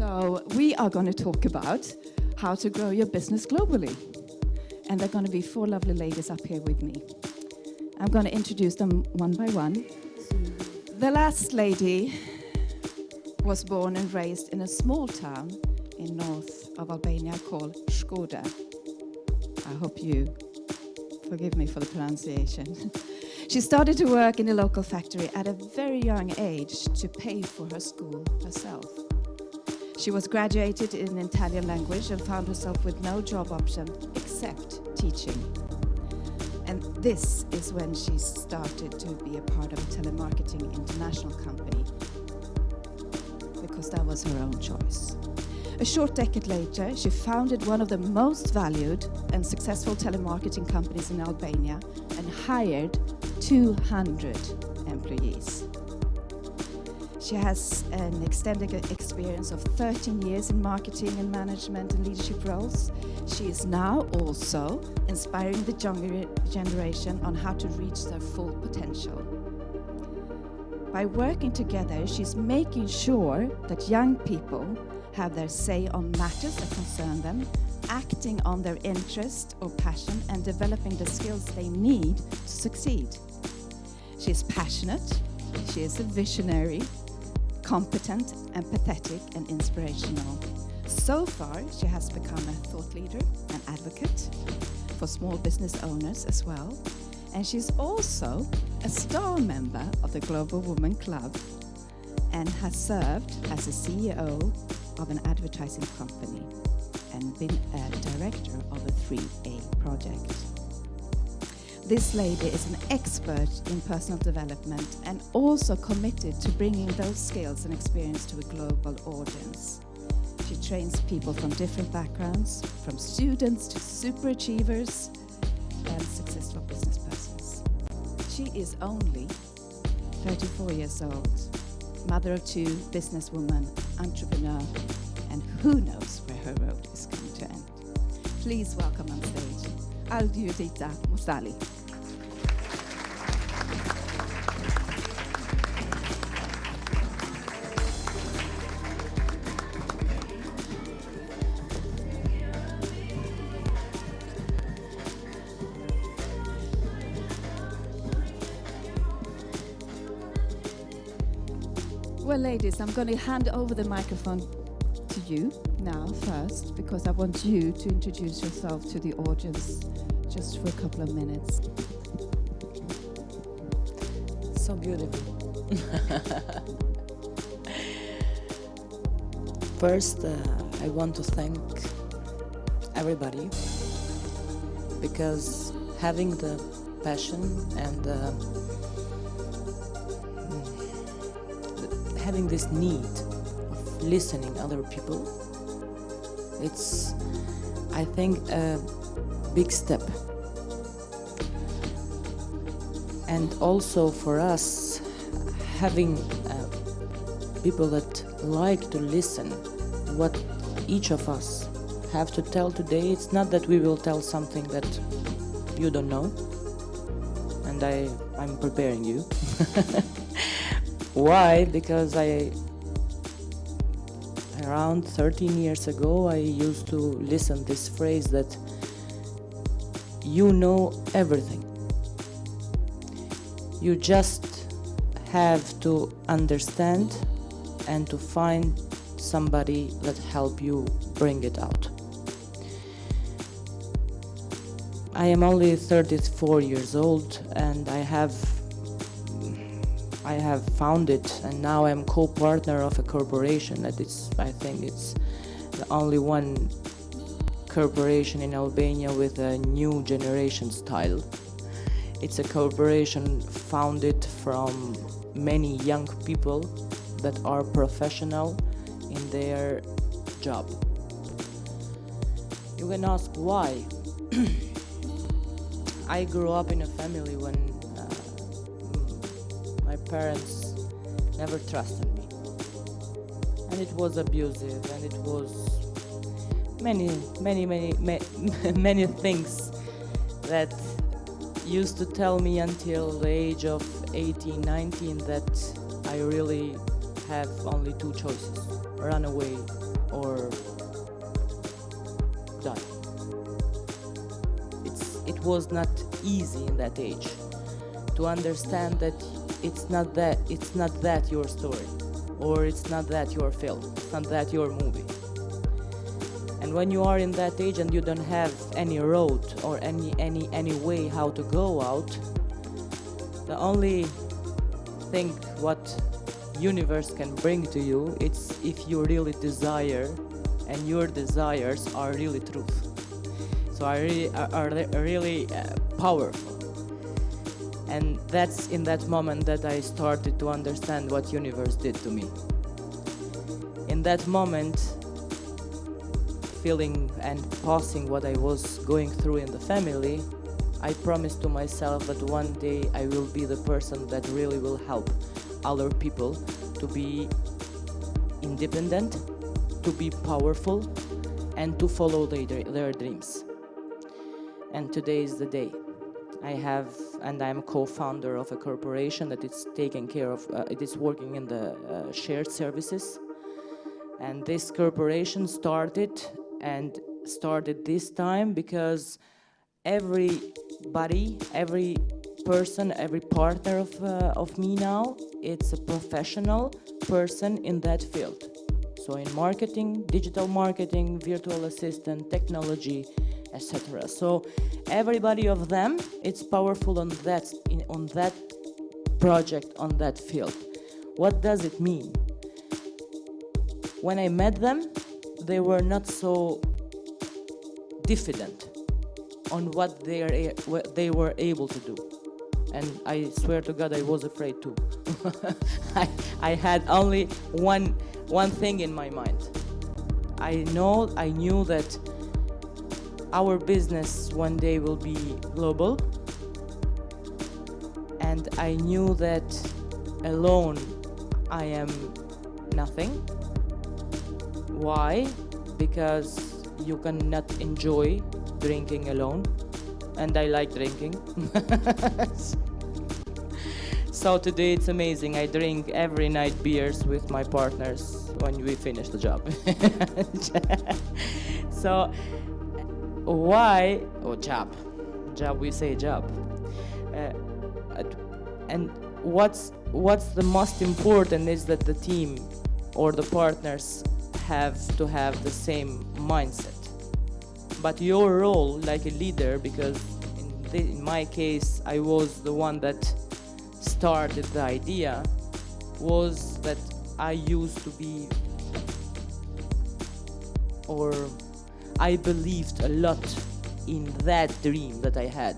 So we are going to talk about how to grow your business globally. And there are going to be 4 lovely ladies up here with me. I'm going to introduce them one by one. The last lady was born and raised in a small town in north of Albania called Shkoda. I hope you forgive me for the pronunciation. She started to work in a local factory at a very young age to pay for her school herself. She was graduated in Italian language and found herself with no job option except teaching. And this is when she started to be a part of a telemarketing international company, because that was her own choice. A short decade later, she founded one of the most valued and successful telemarketing companies in Albania and hired 200 employees. She has an extended experience of 13 years in marketing and management and leadership roles. She is now also inspiring the younger generation on how to reach their full potential. By working together, she's making sure that young people have their say on matters that concern them, acting on their interest or passion, and developing the skills they need to succeed. She is passionate, she is a visionary, competent, empathetic, and inspirational. So far, she has become a thought leader and advocate for small business owners as well. And she's also a star member of the Global Women Club and has served as a CEO of an advertising company and been a director of a 3A project. This lady is an expert in personal development and also committed to bringing those skills and experience to a global audience. She trains people from different backgrounds, from students to super achievers and successful business persons. She is only 34 years old, mother of 2, businesswoman, entrepreneur, and who knows where her road is going to end. Please welcome on stage Arjodita Mustali. Well, ladies, I'm going to hand over the microphone to you now first, because I want you to introduce yourself to the audience just for a couple of minutes. So beautiful. First, I want to thank everybody, because having the passion and having this need of listening other people, it's, I think, a big step. And also for us, having people that like to listen what each of us have to tell today. It's not that we will tell something that you don't know, and I'm preparing you. Why? Because around 13 years ago, I used to listen this phrase that you know everything. You just have to understand and to find somebody that help you bring it out. I am only 34 years old, and I have founded, and now I'm co-partner of a corporation that is, I think it's the only one corporation in Albania with a new generation style. It's a corporation founded from many young people that are professional in their job. You can ask why. I grew up in a family when my parents never trusted me, and it was abusive, and it was many things that used to tell me until the age of 18, 19 that I really have only 2 choices: run away or die. It was not easy in that age to understand that it's not that your story, or it's not that your film, it's not that your movie. And when you are in that age and you don't have any road or any way how to go out, the only thing what universe can bring to you, it's if you really desire and your desires are really truth. So are really powerful. And that's in that moment that I started to understand what universe did to me. In that moment, feeling and passing what I was going through in the family, I promised to myself that one day I will be the person that really will help other people to be independent, to be powerful, and to follow their dreams. And today is the day. I'm co-founder of a corporation that is taking care of, it is working in the shared services. And this corporation started this time because everybody, every person, every partner of me now, it's a professional person in that field. So in marketing, digital marketing, virtual assistant, technology, etc. So everybody of them, it's powerful on that project, on that field. What does it mean? When I met them, they were not so diffident on what they were able to do. And I swear to God, I was afraid too. I had only one thing in my mind. I knew that our business one day will be global, and I knew that alone I am nothing. Why? Because you cannot enjoy drinking alone, and I like drinking. So today it's amazing. I drink every night beers with my partners when we finish the job. So why? Oh, job, we say job. And what's the most important is that the team or the partners have to have the same mindset. But your role like a leader, because in my case I was the one that started the idea, was that I used to be, or I believed a lot in that dream that I had.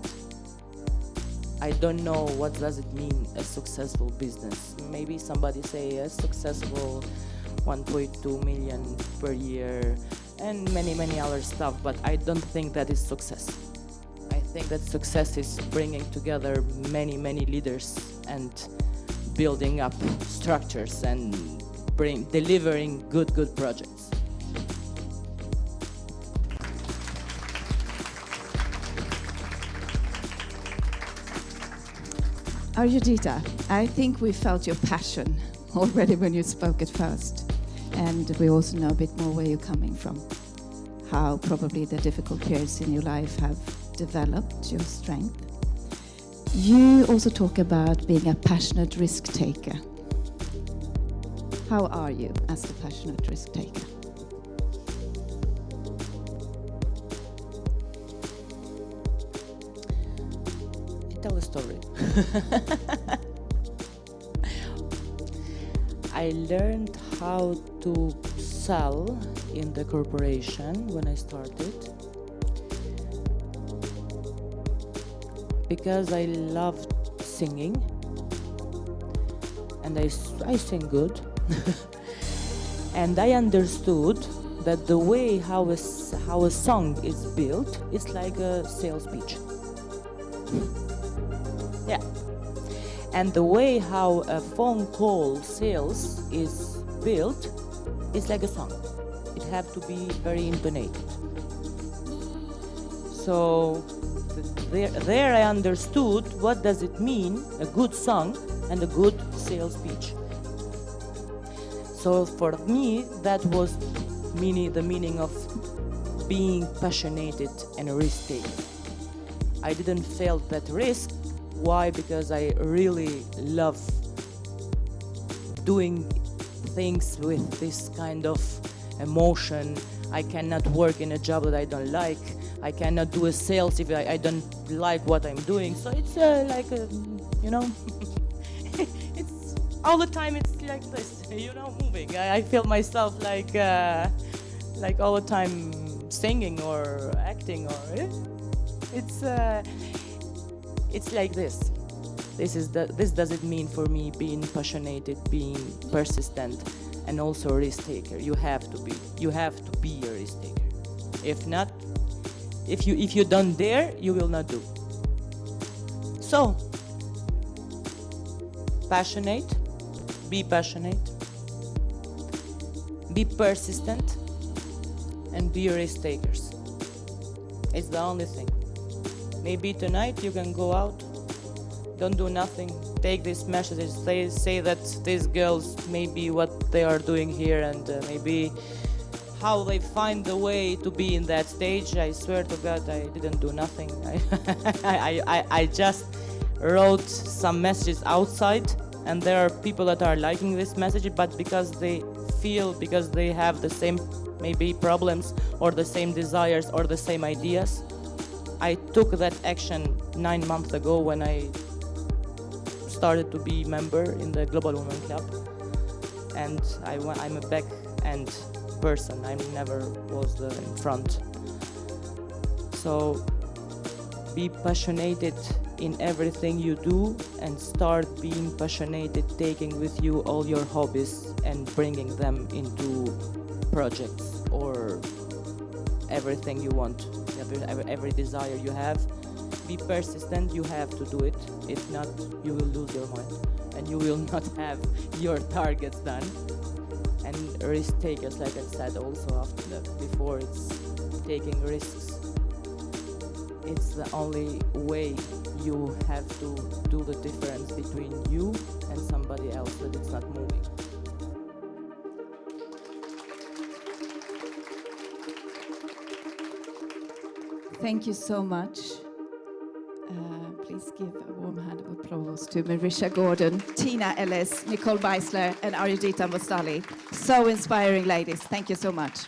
I don't know what does it mean a successful business. Maybe somebody say a successful 1.2 million per year and many other stuff, but I don't think that is success. I think that success is bringing together many leaders and building up structures and delivering good projects. Arjodita, I think we felt your passion already when you spoke at first. And we also know a bit more where you're coming from, how probably the difficult periods in your life have developed your strength. You also talk about being a passionate risk taker. How are you as a passionate risk taker? Tell a story. I learned how to sell in the corporation when I started because I loved singing, and I sing good. And I understood that the way how a song is built is like a sales pitch. Yeah. And the way how a phone call sales is built is like a song. It has to be very intonated. So there I understood what does it mean, a good song and a good sales pitch. So for me, that was the meaning of being passionate and risk-taking. I didn't feel that risk. Why? Because I really love doing things with this kind of emotion. I cannot work in a job that I don't like. I cannot do a sales if I don't like what I'm doing. So it's like a, you know, it's all the time. It's like this, you know, moving. I feel myself like all the time singing or acting, or it's like this. This doesn't mean for me being passionate, being persistent, and also a risk taker. You have to be a risk taker. If not, if you don't dare, you will not do. So, be passionate, be persistent, and be risk takers. It's the only thing. Maybe tonight you can go out, don't do nothing, take these messages, say that these girls maybe what they are doing here, and maybe how they find the way to be in that stage. I swear to God, I didn't do nothing. I just wrote some messages outside, and there are people that are liking this message, but because they have the same maybe problems or the same desires or the same ideas. I took that action 9 months ago when I started to be member in the Global Women Club, and I'm a back end person. I never was in front. So be passionate in everything you do, and start being passionate, taking with you all your hobbies and bringing them into projects or everything you want, every desire you have. Be persistent, you have to do it. If not, you will lose your mind and you will not have your targets done. And risk takers, like I said also before, it's taking risks. It's the only way you have to do the difference between you and somebody else that it's not moving. Thank you so much. Please give a warm hand of applause to Marisha Gordon, Tina Ellis, Nicole Beisler, and Arjodita Mustali. So inspiring ladies. Thank you so much.